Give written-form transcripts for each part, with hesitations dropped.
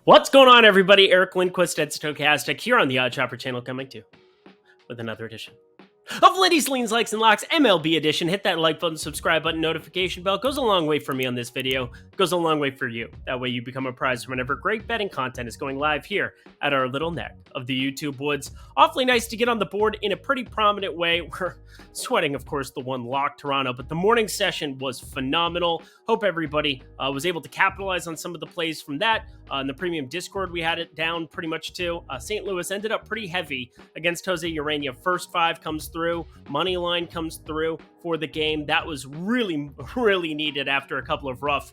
What's going on, everybody? Eric Lindquist at Stochastic here on the Odd Chopper channel, coming to you with another edition of Lindy's Leans, Likes, and Locks MLB edition. Hit that like button, subscribe button, notification bell. Goes a long way for me on this video. Goes a long way for you. That way you become apprised whenever great betting content is going live here at our little neck of the YouTube woods. Awfully nice to get on the board in a pretty prominent way. We're sweating, of course, the one lock Toronto, but the morning session was phenomenal. Hope everybody was able to capitalize on some of the plays from that. In the premium Discord, we had it down pretty much too. St. Louis ended up pretty heavy against Jose Urania. First five comes through. Money line comes through for the game. That was really, really needed after a couple of rough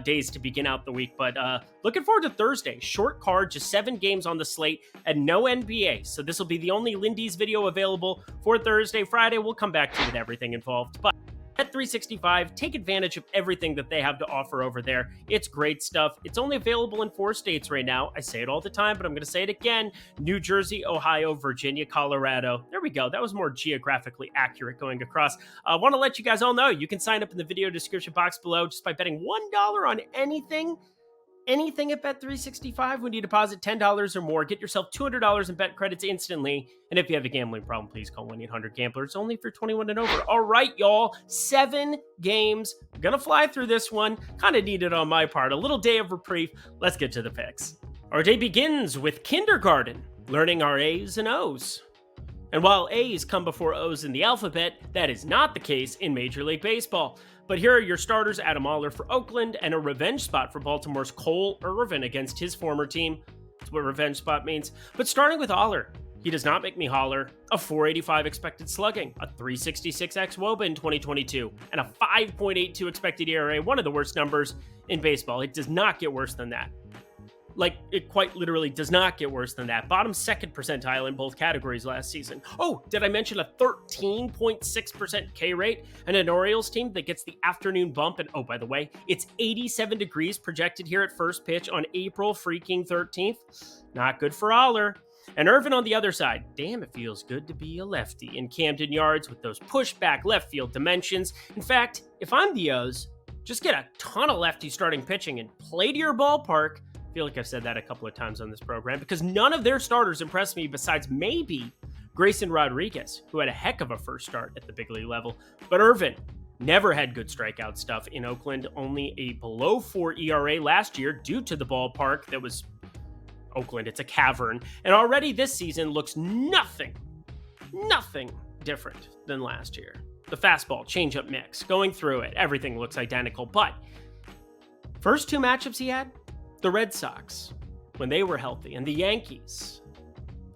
days to begin out the week. But looking forward to Thursday. Short card, just 7 games on the slate and no NBA. So this will be the only Lindy's video available for Thursday. Friday, we'll come back to you with everything involved. But at 365, take advantage of everything that they have to offer over there. It's great stuff. It's only available in 4 states right now. I say it all the time, but I'm going to say it again. New Jersey, Ohio, Virginia, Colorado. There we go. That was more geographically accurate going across. I want to let you guys all know you can sign up in the video description box below just by betting $1 on anything at Bet365. When you deposit $10 or more, get yourself $200 in bet credits instantly. And if you have a gambling problem, please call 1-800-GAMBLER. It's only for 21 and over. All right, y'all. 7 games. Gonna fly through this one. Kind of needed on my part. A little day of reprieve. Let's get to the picks. Our day begins with kindergarten, learning our A's and O's. And while A's come before O's in the alphabet, that is not the case in Major League Baseball. But here are your starters: Adam Oller for Oakland, and a revenge spot for Baltimore's Cole Irvin against his former team. That's what revenge spot means. But starting with Oller, he does not make me holler. A 485 expected slugging, a 366 xWOBA in 2022, and a 5.82 expected ERA, one of the worst numbers in baseball. It does not get worse than that. Like, it quite literally does not get worse than that. Bottom second percentile in both categories last season. Oh, did I mention a 13.6% K rate and an Orioles team that gets the afternoon bump? And oh, by the way, it's 87 degrees projected here at first pitch on April freaking 13th. Not good for Oller. And Irvin on the other side. Damn, it feels good to be a lefty in Camden Yards with those pushback left field dimensions. In fact, if I'm the O's, just get a ton of lefty starting pitching and play to your ballpark. I feel like I've said that a couple of times on this program because none of their starters impressed me besides maybe Grayson Rodriguez, who had a heck of a first start at the big league level. But Irvin never had good strikeout stuff in Oakland, only a below 4 ERA last year due to the ballpark that was Oakland. It's a cavern. And already this season looks nothing different than last year. The fastball, changeup mix, going through it, everything looks identical. But first 2 matchups he had, the Red Sox, when they were healthy, and the Yankees,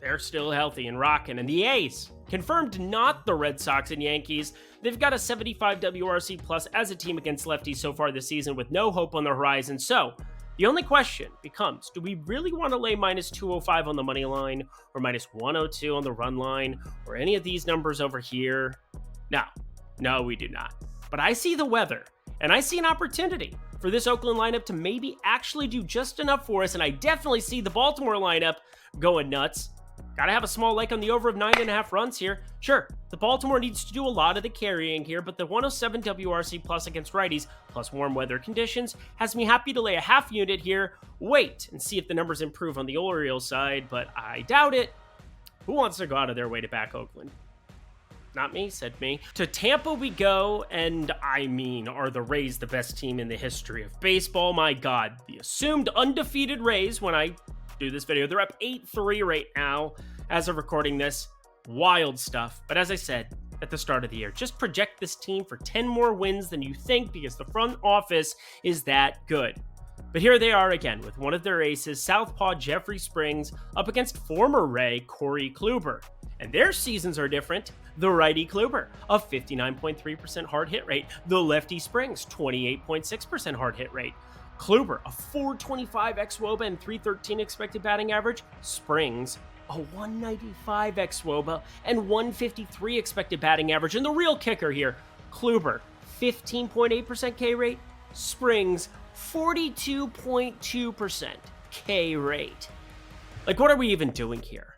they're still healthy and rocking, and the A's, confirmed not the Red Sox and Yankees. They've got a 75 WRC plus as a team against lefties so far this season with no hope on the horizon. So the only question becomes, do we really want to lay minus 205 on the money line or minus 102 on the run line or any of these numbers over here? No, we do not. But I see the weather and I see an opportunity for this Oakland lineup to maybe actually do just enough for us, and I definitely see the Baltimore lineup going nuts. Gotta have a small like on the over of 9.5 runs here. Sure, the Baltimore needs to do a lot of the carrying here, but the 107 WRC plus against righties, plus warm weather conditions, has me happy to lay a half unit here. Wait and see if the numbers improve on the Orioles side, but I doubt it. Who wants to go out of their way to back Oakland? Not me, said me. To Tampa we go, and I mean, are the Rays the best team in the history of baseball? My God, the assumed undefeated Rays, when I do this video, they're up 8-3 right now as of recording this. Wild stuff. But as I said at the start of the year, just project this team for 10 more wins than you think because the front office is that good. But here they are again with one of their aces, Southpaw Jeffrey Springs, up against former Ray Corey Kluber. And their seasons are different. The righty Kluber, a 59.3% hard hit rate. The lefty Springs, 28.6% hard hit rate. Kluber, a 425 xWOBA and 313 expected batting average. Springs, a 195 xWOBA and 153 expected batting average. And the real kicker here, Kluber, 15.8% K rate. Springs, 42.2% K rate. Like, what are we even doing here?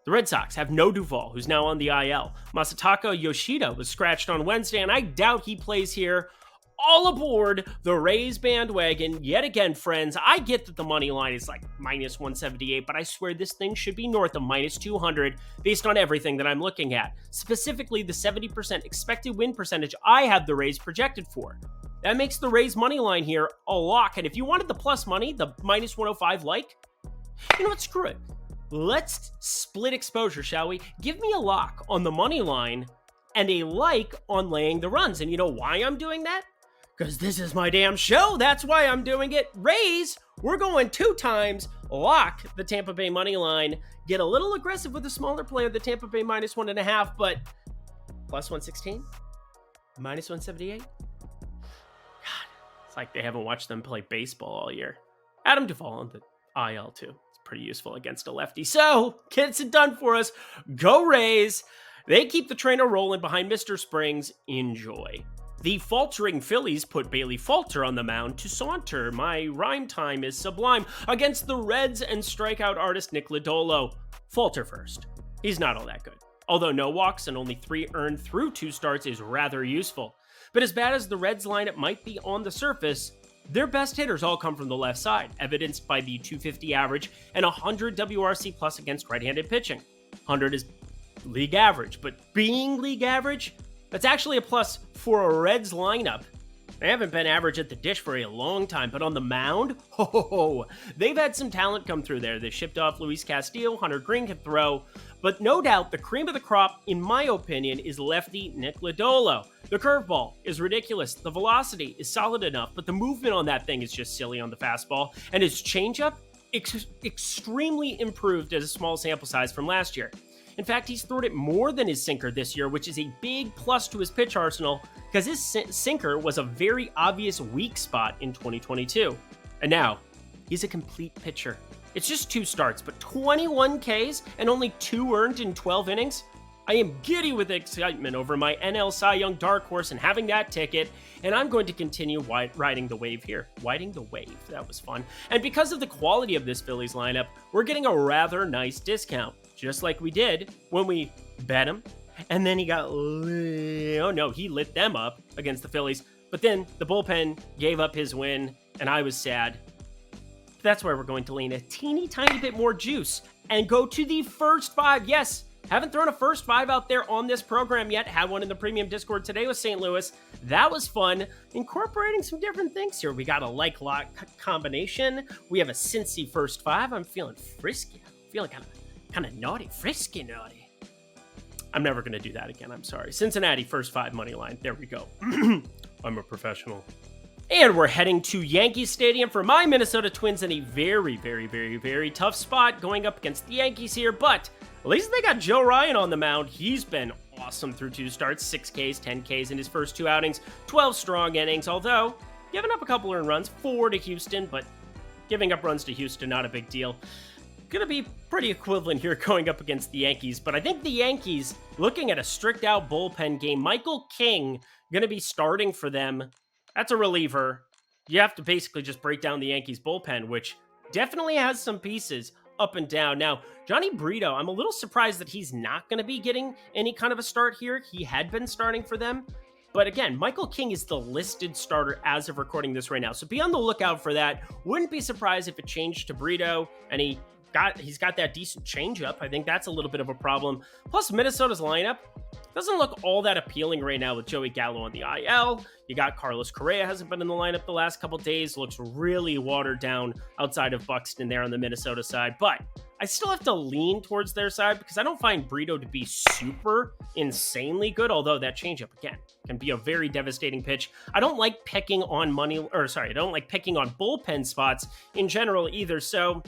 The Red Sox have no Duvall, who's now on the IL. Masataka Yoshida was scratched on Wednesday, and I doubt he plays here all aboard the Rays bandwagon yet again, friends. I get that the money line is like minus 178, but I swear this thing should be north of minus 200 based on everything that I'm looking at. Specifically, the 70% expected win percentage I have the Rays projected for. That makes the Rays money line here a lock, and if you wanted the plus money, the minus 105 you know what, screw it. Let's split exposure, shall we? Give me a lock on the money line and a on laying the runs. And you know why I'm doing that? Because this is my damn show. That's why I'm doing it. Rays, we're going 2 times. Lock the Tampa Bay money line. Get a little aggressive with a smaller player, the Tampa Bay minus 1.5, but plus 116, minus 178. God, it's like they haven't watched them play baseball all year. Adam Duvall on the IL too. It's pretty useful against a lefty. So gets it done for us. Go Rays. They keep the trainer rolling behind Mr. Springs. Enjoy. The faltering Phillies put Bailey Falter on the mound to saunter. My rhyme time is sublime. Against the Reds and strikeout artist Nick Lodolo. Falter first. He's not all that good. Although no walks and only 3 earned through 2 starts is rather useful. But as bad as the Reds lineup might be on the surface, their best hitters all come from the left side, evidenced by the 250 average and 100 WRC plus against right-handed pitching. 100 is league average, but being league average, that's actually a plus for a Reds lineup. They haven't been average at the dish for a long time, but on the mound, they've had some talent come through there. They shipped off Luis Castillo, Hunter Green can throw, but no doubt the cream of the crop, in my opinion, is lefty Nick Lodolo. The curveball is ridiculous. The velocity is solid enough, but the movement on that thing is just silly on the fastball, and his changeup, extremely improved as a small sample size from last year. In fact, he's thrown it more than his sinker this year, which is a big plus to his pitch arsenal because his sinker was a very obvious weak spot in 2022. And now, he's a complete pitcher. It's just 2 starts, but 21 Ks and only 2 earned in 12 innings? I am giddy with excitement over my NL Cy Young dark horse and having that ticket, and I'm going to continue riding the wave here. Riding the wave, that was fun. And because of the quality of this Phillies lineup, we're getting a rather nice discount. Just like we did when we bet him. And then he he lit them up against the Phillies. But then the bullpen gave up his win, and I was sad. That's why we're going to lean a teeny tiny bit more juice and go to the first 5. Yes, haven't thrown a first 5 out there on this program yet. Had one in the premium Discord today with St. Louis. That was fun. Incorporating some different things here. We got a lock combination. We have a Cincy first 5. I'm feeling frisky. I'm feeling kind of naughty, frisky naughty. I'm never going to do that again. I'm sorry. Cincinnati first 5 money line. There we go. I'm a professional. And we're heading to Yankee Stadium for my Minnesota Twins in a very, very, very, very tough spot going up against the Yankees here. But at least they got Joe Ryan on the mound. He's been awesome through 2 starts, 6 Ks, 10 Ks in his first 2 outings, 12 strong innings. Although giving up a couple earned runs, 4 to Houston, but giving up runs to Houston, not a big deal. Going to be pretty equivalent here going up against the Yankees, but I think the Yankees, looking at a strict out bullpen game, Michael King going to be starting for them. That's a reliever. You have to basically just break down the Yankees bullpen, which definitely has some pieces up and down. Now, Johnny Brito, I'm a little surprised that he's not going to be getting any kind of a start here. He had been starting for them. But again, Michael King is the listed starter as of recording this right now. So be on the lookout for that. Wouldn't be surprised if it changed to Brito and he's got that decent changeup. I think that's a little bit of a problem. Plus, Minnesota's lineup doesn't look all that appealing right now with Joey Gallo on the IL. You got Carlos Correa hasn't been in the lineup the last couple days. Looks really watered down outside of Buxton there on the Minnesota side. But I still have to lean towards their side because I don't find Brito to be super insanely good. Although that changeup, again, can be a very devastating pitch. I don't like picking on I don't like picking on bullpen spots in general either. So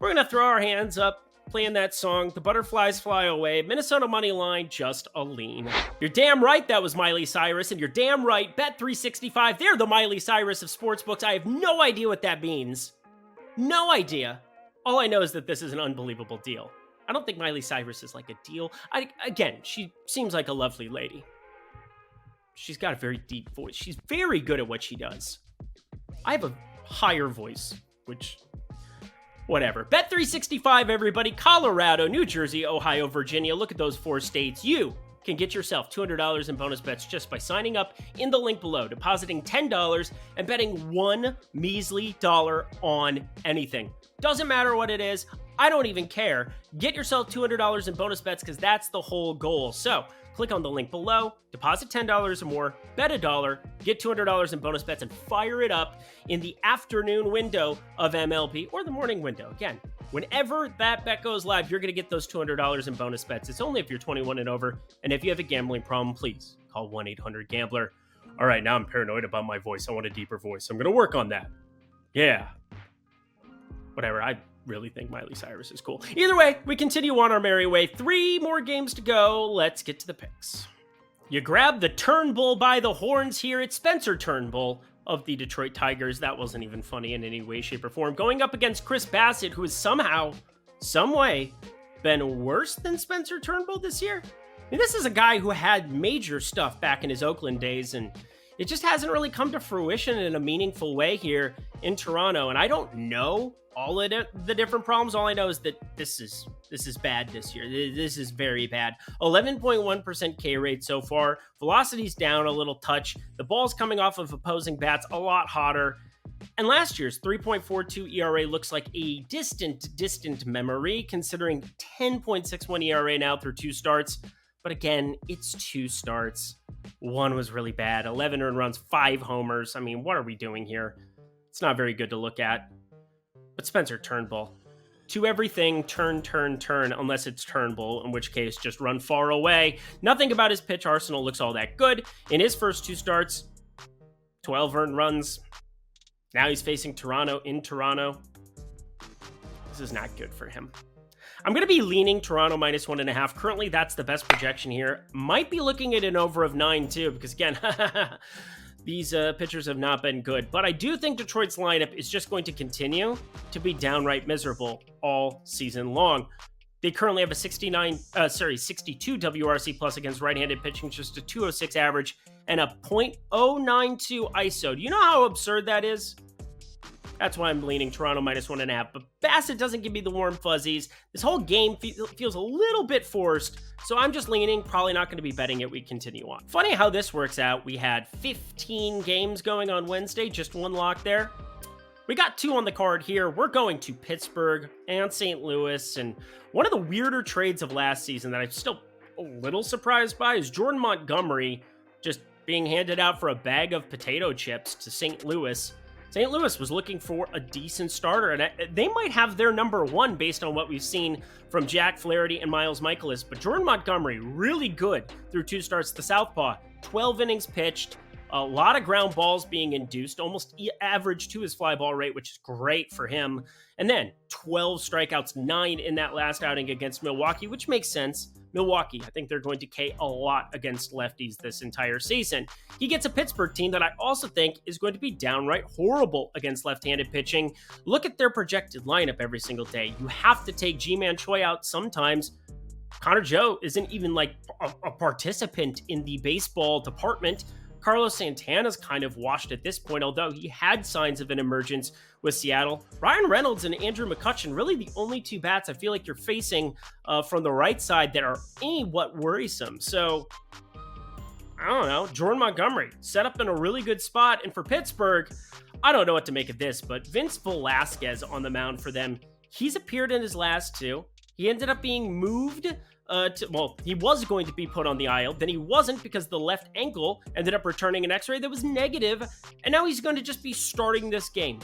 we're going to throw our hands up, playing that song, The Butterflies Fly Away, Minnesota money line, just a lean. You're damn right that was Miley Cyrus, and you're damn right, Bet365, they're the Miley Cyrus of sportsbooks. I have no idea what that means. No idea. All I know is that this is an unbelievable deal. I don't think Miley Cyrus is like a deal. Again, she seems like a lovely lady. She's got a very deep voice. She's very good at what she does. I have a higher voice, which... whatever. Bet365, everybody. Colorado, New Jersey, Ohio, Virginia. Look at those 4 states. You can get yourself $200 in bonus bets just by signing up in the link below, depositing $10 and betting $1 measly on anything. Doesn't matter what it is. I don't even care. Get yourself $200 in bonus bets because that's the whole goal. So click on the link below, deposit $10 or more, bet $1, get $200 in bonus bets, and fire it up in the afternoon window of MLB or the morning window. Again, whenever that bet goes live, you're going to get those $200 in bonus bets. It's only if you're 21 and over. And if you have a gambling problem, please call 1-800-GAMBLER. All right, now I'm paranoid about my voice. I want a deeper voice. I'm going to work on that. Yeah. Whatever. I really think Miley Cyrus is cool. Either way, we continue on our merry way. 3 more games to go. Let's get to the picks. You grab the Turnbull by the horns here. It's Spencer Turnbull of the Detroit Tigers. That wasn't even funny in any way, shape, or form. Going up against Chris Bassett, who has somehow, some way, been worse than Spencer Turnbull this year. I mean, this is a guy who had major stuff back in his Oakland days, and it just hasn't really come to fruition in a meaningful way here in Toronto. And I don't know all of the different problems. All I know is that this is bad this year. This is very bad. 11.1% K rate so far. Velocity's down a little touch. The ball's coming off of opposing bats a lot hotter. And last year's 3.42 ERA looks like a distant memory, considering 10.61 ERA now through 2 starts. But again, it's 2 starts. 1 was really bad. 11 earned runs, 5 homers. I mean, what are we doing here? It's not very good to look at. But Spencer Turnbull, to everything, turn, unless it's Turnbull, in which case just run far away. Nothing about his pitch arsenal looks all that good. In his first 2 starts, 12 earned runs. Now he's facing Toronto in Toronto. This is not good for him. I'm going to be leaning Toronto minus 1.5. Currently, that's the best projection here. Might be looking at an over of 9 too, because again, these pitchers have not been good. But I do think Detroit's lineup is just going to continue to be downright miserable all season long. They currently have a 62 WRC plus against right-handed pitching, just a 206 average, and a .092 ISO. Do you know how absurd that is? That's why I'm leaning Toronto minus 1.5. But Bassett doesn't give me the warm fuzzies. This whole game feels a little bit forced. So I'm just leaning. Probably not going to be betting it. We continue on. Funny how this works out. We had 15 games going on Wednesday. Just 1 lock there. We got 2 on the card here. We're going to Pittsburgh and St. Louis. And one of the weirder trades of last season that I'm still a little surprised by is Jordan Montgomery just being handed out for a bag of potato chips to St. Louis. St. Louis was looking for a decent starter, and they might have their number 1 based on what we've seen from Jack Flaherty and Miles Michaelis. But Jordan Montgomery, really good through 2 starts. The southpaw, 12 innings pitched, a lot of ground balls being induced, almost average to his fly ball rate, which is great for him. And then 12 strikeouts, 9 in that last outing against Milwaukee, which makes sense. Milwaukee, I think they're going to K a lot against lefties this entire season. He gets a Pittsburgh team that I also think is going to be downright horrible against left-handed pitching. Look at their projected lineup every single day. You have to take Ji-Man Choi out sometimes. Connor Joe isn't even like a participant in the baseball department. Carlos Santana's kind of washed at this point, although he had signs of an emergence with Seattle. Ryan Reynolds and Andrew McCutchen, really the only 2 bats I feel like you're facing from the right side that are anywhat worrisome. So, I don't know. Jordan Montgomery set up in a really good spot. And for Pittsburgh, I don't know what to make of this, but Vince Velasquez on the mound for them. He's appeared in his last 2. He ended up being moved he was going to be put on the IL, then he wasn't because the left ankle ended up returning an x-ray that was negative, and now he's going to just be starting this game.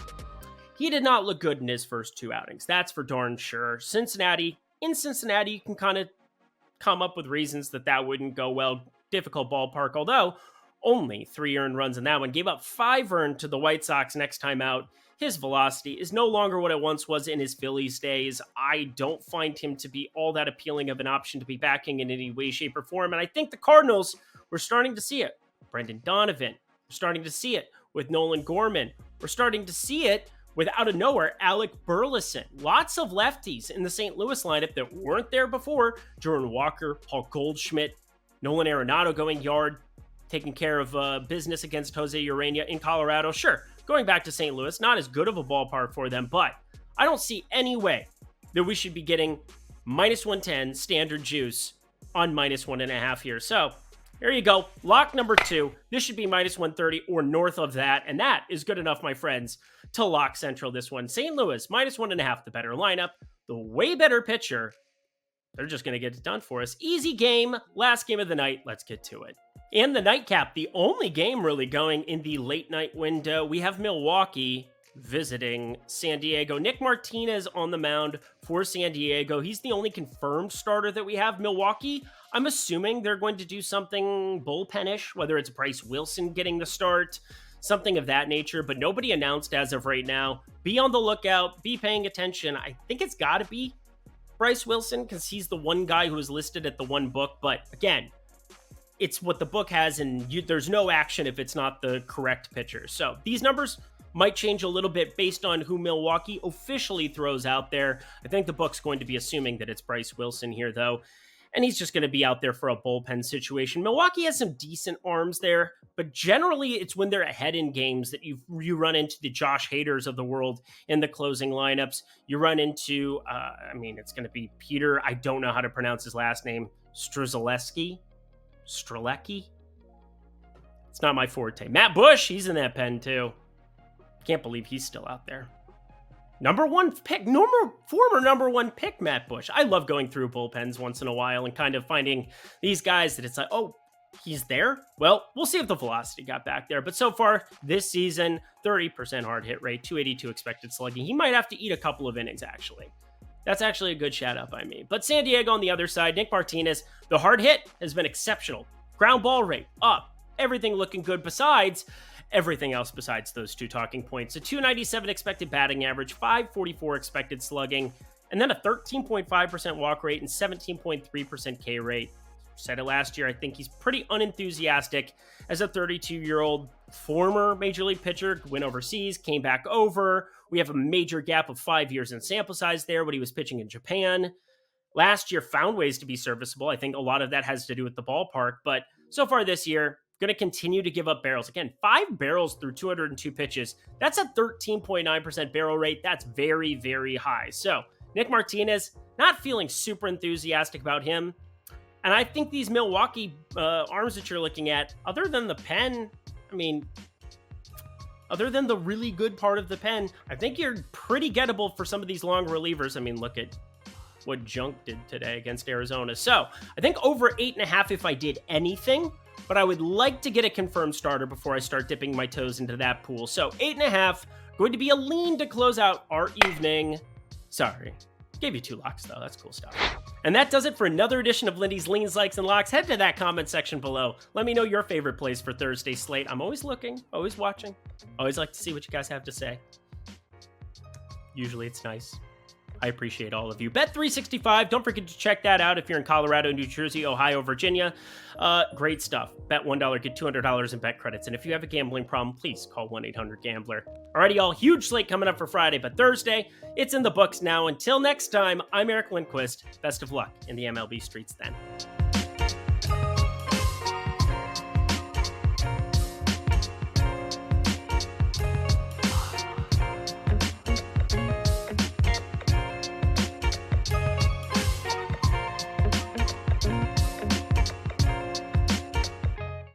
He did not look good in his first 2 outings, that's for darn sure. In Cincinnati, you can kind of come up with reasons that wouldn't go well. Difficult ballpark, although only 3 earned runs in that one. Gave up 5 earned to the White Sox next time out. His velocity is no longer what it once was in his Phillies days. I don't find him to be all that appealing of an option to be backing in any way, shape, or form. And I think the Cardinals, we're starting to see it. Brendan Donovan, we're starting to see it with Nolan Gorman. We're starting to see it with, out of nowhere, Alec Burleson. Lots of lefties in the St. Louis lineup that weren't there before. Jordan Walker, Paul Goldschmidt, Nolan Arenado going yard, taking care of business against Jose Urena in Colorado. Sure, going back to St. Louis, not as good of a ballpark for them, but I don't see any way that we should be getting minus 110 standard juice on -1.5 here. So there you go. Lock number 2. This should be -130 or north of that. And that is good enough, my friends, to lock Central this one. St. Louis, -1.5, the better lineup, the way better pitcher. They're just going to get it done for us. Easy game. Last game of the night. Let's get to it. And the nightcap, the only game really going in the late night window. We have Milwaukee visiting San Diego. Nick Martinez on the mound for San Diego. He's the only confirmed starter that we have. Milwaukee, I'm assuming they're going to do something bullpenish, whether it's Bryce Wilson getting the start, something of that nature, but nobody announced as of right now. Be on the lookout, be paying attention. I think it's got to be Bryce Wilson because he's the one guy who is listed at the one book, but again, it's what the book has, and there's no action if it's not the correct pitcher. So these numbers might change a little bit based on who Milwaukee officially throws out there. I think the book's going to be assuming that it's Bryce Wilson here, though, and he's just going to be out there for a bullpen situation. Milwaukee has some decent arms there, but generally it's when they're ahead in games that you run into the Josh Haders of the world in the closing lineups. You run into, it's going to be Peter, I don't know how to pronounce his last name, Strzelecki. It's not my forte. Matt Bush, he's in that pen too. Can't believe he's still out there. Former number one pick, Matt Bush. I love going through bullpens once in a while and kind of finding these guys that it's like, oh, he's there? Well, we'll see if the velocity got back there. But so far this season, 30% hard hit rate, 282 expected slugging. He might have to eat a couple of innings, actually. That's actually a good shout out by me. But San Diego on the other side, Nick Martinez, the hard hit has been exceptional. Ground ball rate up. Everything looking good besides everything else besides those two talking points. A 297 expected batting average, 544 expected slugging, and then a 13.5% walk rate and 17.3% K rate. Said it last year, I think he's pretty unenthusiastic as a 32-year-old former Major League pitcher, went overseas, came back over. We have a major gap of 5 years in sample size there when he was pitching in Japan. Last year found ways to be serviceable. I think a lot of that has to do with the ballpark, but so far this year, going to continue to give up barrels. Again, 5 barrels through 202 pitches. That's a 13.9% barrel rate. That's very, very high. So Nick Martinez, not feeling super enthusiastic about him. And I think these Milwaukee arms that you're looking at, other than the pen, other than the really good part of the pen, I think you're pretty gettable for some of these long relievers. Look at what Junk did today against Arizona. So I think over 8.5 if I did anything, but I would like to get a confirmed starter before I start dipping my toes into that pool. So 8.5, going to be a lean to close out our evening. Sorry, gave you 2 locks though. That's cool stuff. And that does it for another edition of Lindy's Leans, Likes, and Locks. Head to that comment section below. Let me know your favorite plays for Thursday slate. I'm always looking, always watching. Always like to see what you guys have to say. Usually it's nice. I appreciate all of you. Bet365, don't forget to check that out if you're in Colorado, New Jersey, Ohio, Virginia. Great stuff. Bet $1, get $200 in bet credits. And if you have a gambling problem, please call 1-800-GAMBLER. Alrighty, y'all, huge slate coming up for Friday, but Thursday, it's in the books now. Until next time, I'm Eric Lindquist. Best of luck in the MLB streets then.